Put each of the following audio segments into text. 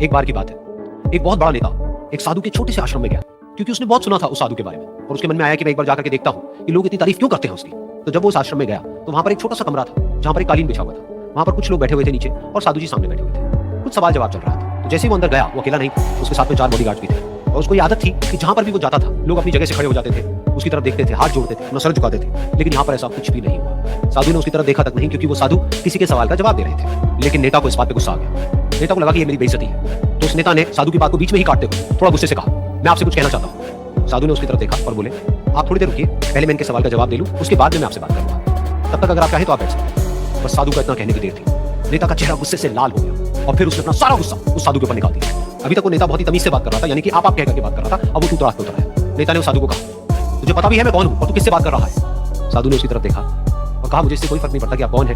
एक बार की बात है, एक बहुत बड़ा नेता एक साधु के छोटे से आश्रम में गया, क्योंकि उसने बहुत सुना था उस साधु के बारे में और उसके मन में आया कि मैं एक बार जाकर के देखता हूँ कि लोग इतनी तारीफ क्यों करते हैं उसकी। तो जब वो उस आश्रम में गया तो वहां पर एक छोटा सा कमरा था जहां पर एक कालीन बिछा हुआ था। वहां पर कुछ लोग बैठे हुए थे नीचे और साधु जी सामने बैठे हुए थे। कुछ सवाल जवाब चल रहा था। तो जैसे ही वो अंदर गया, वो अकेला नहीं, उसके साथ में 4 बॉडीगार्ड्स भी थे और उसको ये आदत थी कि जहां पर भी वो जाता था लोग अपनी जगह से खड़े हो जाते थे, उसकी तरफ देखते थे, हाथ जोड़ते थे, अपना सर झुकाते थे। लेकिन यहाँ पर ऐसा कुछ भी नहीं हुआ। साधु ने उसकी तरफ देखा तक नहीं, क्योंकि वो साधु किसी के सवाल का जवाब दे रहे थे। लेकिन नेता को इस बात पे गुस्सा आ गया। नेता को लगा कि ये मेरी बेइज्जती है। तो उस नेता ने साधु की बात को बीच में ही काटते हुए थोड़ा गुस्से से कहा, मैं आपसे कुछ कहना चाहता हूँ। साधु ने उसकी तरफ देखा और बोले, आप थोड़ी देर रुकिए, पहले मैं इनके सवाल का जवाब दे लूं, उसके बाद में मैं आपसे बात करूंगा। तब तक अगर आप चाहें तो आप बैठ सकते हैं। बस साधु का इतना कहने की देर थी। नेता का चेहरा गुस्से से लाल हो गया और फिर उसने अपना सारा गुस्सा उस साधु के ऊपर निकाल दिया। अभी तक वो नेता बहुत ही तमीज से बात कर रहा था, यानी कि आप कह करके बात कर रहा था। अब वो तू तड़ाक होता है। नेता ने उस साधु को कहा, तुझे पता भी है मैं कौन हूं और तू किससे बात कर रहा है? साधु ने उसकी तरफ देखा और कहा, मुझे इससे कोई फर्क नहीं पड़ता कि आप कौन है,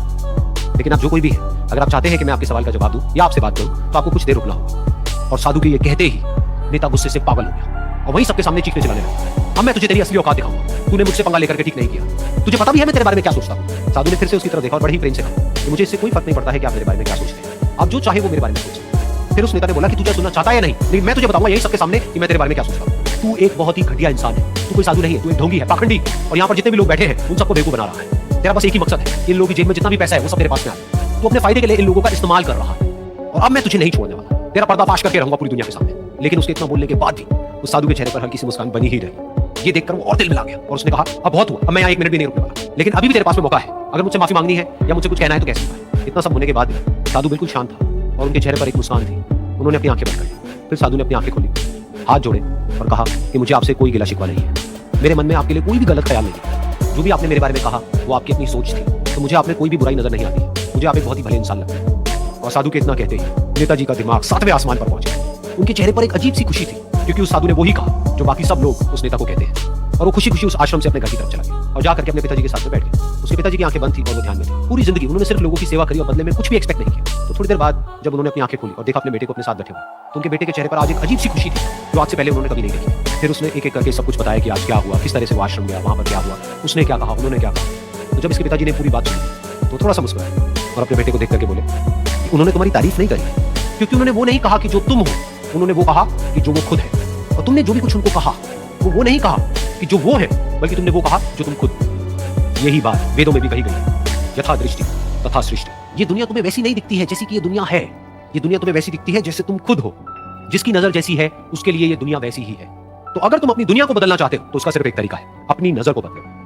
लेकिन आप जो कोई भी है, अगर आप चाहते हैं कि मैं आपके सवाल का जवाब दूं या आपसे बात करूं तो आपको कुछ देर रुकना होगा। और साधु के ये कहते ही नेता गुस्से से पागल हो गया और वहीं सबके सामने चीखने चिल्लाने लगा, अब मैं तुझे तेरी असली औकात दिखाऊंगा, तूने मुझसे पंगा लेकर के ठीक नहीं किया, तुझे पता भी है मैं तेरे बारे में क्या सोचता हूं। साधु ने फिर से उसकी तरफ देखा और बड़ी ही प्रेम से कहा कि मुझे इससे कोई फर्क नहीं पड़ता है कि आप मेरे बारे में क्या सोचते हैं, आप जो चाहे वो मेरे बारे में सोचें। फिर उस नेता ने बोला कि तुझे सुनना चाहता है या नहीं, लेकिन मैं तुझे बताऊंगा यही सबके सामने कि मैं तेरे बारे में क्या सोचता हूं। तू एक बहुत ही घटिया इंसान है, तू कोई साधु नहीं है, तू एक ढोंगी है, पाखंडी। और यहाँ पर जितने भी लोग बैठे हैं उन सबको बेवकूफ बना रहा है। तेरा बस एक ही मकसद है, इन लोगों की जेब में जितना भी पैसा है वो सब तेरे पास में आए। तू अपने फायदे के लिए इन लोगों का इस्तेमाल कर रहा है और अब मैं तुझे नहीं छोड़ने वाला। तेरा पर्दाफाश करके रहूंगा पूरी दुनिया के सामने। लेकिन उसके इतना बोलने के बाद भी उस साधु के चेहरे पर हल्की सी मुस्कान बनी ही रही। ये देखकर वो और दिल मिला गया और उसने कहा, अब बहुत हुआ, अब मैं यहाँ 1 मिनट भी नहीं रुकने वाला, लेकिन अभी भी तेरे पास में मौका है। अगर मुझसे माफी मांगनी है या मुझसे कुछ कहना है तो कह सकता है। इतना सब होने के बाद साधु बिल्कुल शांत था और उनके चेहरे पर एक मुस्कान थी। उन्होंने अपनी आंखें बंद कर, फिर साधु ने अपनी आंखें खोली, हाथ जोड़े और कहा कि मुझे आपसे कोई गिला शिकवा नहीं है, मेरे मन में आपके लिए कोई भी गलत ख्याल नहीं है। जो भी आपने मेरे बारे में कहा वो आपकी अपनी सोच थी, तो मुझे आप में कोई भी बुराई नजर नहीं आती। मुझे आप एक बहुत ही भले इंसान लगते हैं। और साधु के इतना कहते ही नेताजी का दिमाग 7वें आसमान पर पहुंच गया। उनके चेहरे पर एक अजीब सी खुशी थी, क्योंकि उस साधु ने वही कहा जो बाकी सब लोग उस नेता को कहते हैं। और वो खुशी खुशी उस आश्रम से अपने घर की तरफ चला गया और जाकर के अपने पिताजी के साथ में बैठ गया। उसके पिताजी की आंखें बंद थी और वो ध्यान में थे। पूरी जिंदगी उन्होंने सिर्फ लोगों की सेवा करी और बदले में कुछ भी एक्सपेक्ट नहीं किया। तो थोड़ी देर बाद जब उन्होंने अपनी आंखें खोली और देखा अपने बेटे को अपने साथ बैठे हुए, तो उनके बेटे के चेहरे पर आज एक अजीब सी खुशी थी जो आज से पहले उन्होंने कभी नहीं देखी। फिर उसने एक एक करके सब कुछ बताया कि आज क्या हुआ, किस तरह से वो आश्रम गया, वहां पर क्या हुआ, उसने क्या कहा, उन्होंने क्या कहा। तो जब इसके पिताजी ने पूरी बात सुनी तो थोड़ा सा मुस्कुराए और अपने बेटे को देख करके बोले, उन्होंने तुम्हारी तारीफ नहीं करी, क्योंकि उन्होंने वो नहीं कहा कि जो तुम हो, उन्होंने वो कहा कि जो वो खुद है। और तुमने जो भी कुछ उनको कहा वो नहीं कहा कि जो वो है, बल्कि तुमने वो कहा जो तुम खुद हो। यही बात वेदों में भी कही गई है, यथा दृष्टि तथा सृष्टि। ये दुनिया तुम्हें वैसी नहीं दिखती है जैसी कि ये दुनिया है, ये दुनिया तुम्हें वैसी दिखती है जैसे तुम खुद हो। जिसकी नजर जैसी है उसके लिए ये दुनिया वैसी ही है। तो अगर तुम अपनी दुनिया को बदलना चाहते हो तो उसका सिर्फ एक तरीका है, अपनी नजर को बदलो।